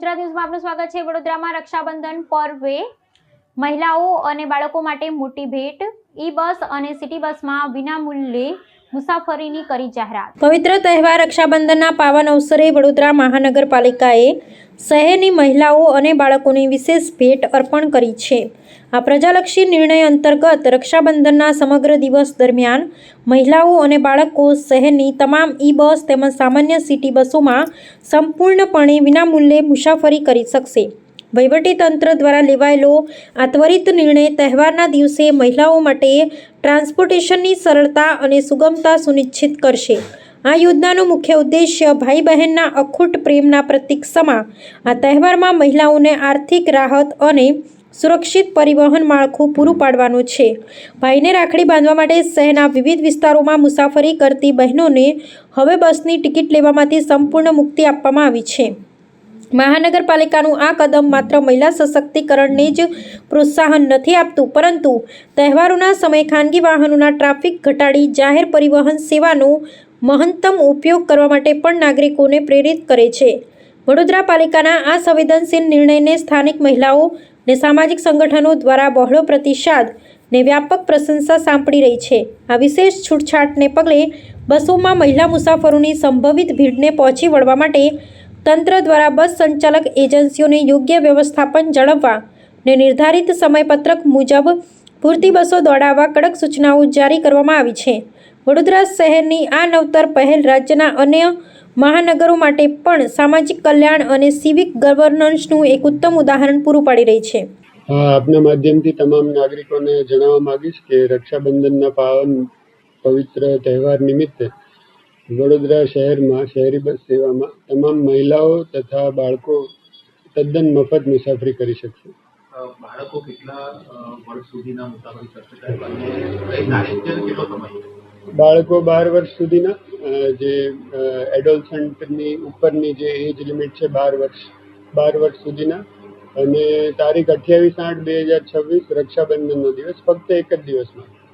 વડોદરા ન્યૂઝમાં આપનું સ્વાગત છે। વડોદરામાં રક્ષાબંધન પર્વે મહિલાઓ અને બાળકો માટે મોટી ભેટ। ઈ બસ અને સિટી બસમાં વિનામૂલ્યે મુસાફરીની કરી જાહેરાત। પવિત્ર તહેવાર રક્ષાબંધનના પાવન અવસરે વડોદરા મહાનગરપાલિકાએ શહેરની મહિલાઓ અને બાળકોને વિશેષ ભેટ અર્પણ કરી છે। આ પ્રજાલક્ષી નિર્ણય અંતર્ગત રક્ષાબંધનના સમગ્ર દિવસ દરમિયાન મહિલાઓ અને બાળકો શહેરની તમામ ઈ બસ તેમજ સામાન્ય સિટી બસોમાં સંપૂર્ણપણે વિનામૂલ્યે મુસાફરી કરી શકશે। વહીવટીતંત્ર દ્વારા લેવાયેલો આ ત્વરિત નિર્ણય તહેવારના દિવસે મહિલાઓ માટે ટ્રાન્સપોર્ટેશનની સરળતા અને સુગમતા સુનિશ્ચિત કરશે। આ યોજનાનો મુખ્ય ઉદ્દેશ્ય ભાઈ બહેનના અખૂટ પ્રેમના પ્રતીક સમા આ તહેવારમાં મહિલાઓને આર્થિક રાહત અને સુરક્ષિત પરિવહન માળખું પૂરું પાડવાનું છે। ભાઈને રાખડી બાંધવા માટે શહેરના વિવિધ વિસ્તારોમાં મુસાફરી કરતી બહેનોને હવે બસની ટિકિટ લેવામાંથી સંપૂર્ણ મુક્તિ આપવામાં આવી છે। મહાનગરપાલિકાનું આ કદમ માત્ર મહિલા સશક્તિકરણને જ પ્રોત્સાહન નથી આપતું, પરંતુ તહેવારોના સમયે ખાનગી વાહનોના ટ્રાફિક ઘટાડી જાહેર પરિવહન સેવાનો મહત્તમ ઉપયોગ કરવા માટે પણ નાગરિકોને પ્રેરિત કરે છે। વડોદરા પાલિકાના આ સંવેદનશીલ નિર્ણયને સ્થાનિક મહિલાઓ અને સામાજિક સંગઠનો દ્વારા બહોળો પ્રતિસાદ ને વ્યાપક પ્રશંસા સાંપડી રહી છે। આ વિશેષ છૂટછાટને પગલે બસોમાં મહિલા મુસાફરોની સંભવિત ભીડને પહોંચી વળવા માટે તંત્ર દ્વારા બસ સંચાલક એજન્સીઓને યોગ્ય વ્યવસ્થાપન જાળવવા અને નિર્ધારિત સમયપત્રક મુજબ પૂરતી બસો દોડાવવા કડક સૂચનાઓ જારી કરવામાં આવી છે। વડોદરા શહેરની આ નવતર પહેલ રાજ્યના અન્ય મહાનગરો માટે પણ સામાજિક કલ્યાણ અને સિવિક ગવર્નન્સનું એક ઉત્તમ ઉદાહરણ પૂરું પાડી રહી છે। આપના માધ્યમથી તમામ નાગરિકોને જણાવવા માંગીશ કે રક્ષાબંધનના પાવન પવિત્ર તહેવાર નિમિત્તે વડોદરા શહેરમાં શહેરી બસ સેવામાં તમામ મહિલાઓ તથા બાળકો તદ્દન મફત મુસાફરી કરી શકશે। બાળકો કેટલા વર્ષ સુધીના મુસાફરી કરશે? બાળકો 12 વર્ષ સુધીના, જે એડોલસન્ટની ઉપરની જે એજ લિમિટ છે 12 વર્ષ સુધીના, અને તારીખ 28/8/2026 રક્ષાબંધનનો દિવસ ફક્ત એક જ દિવસમાં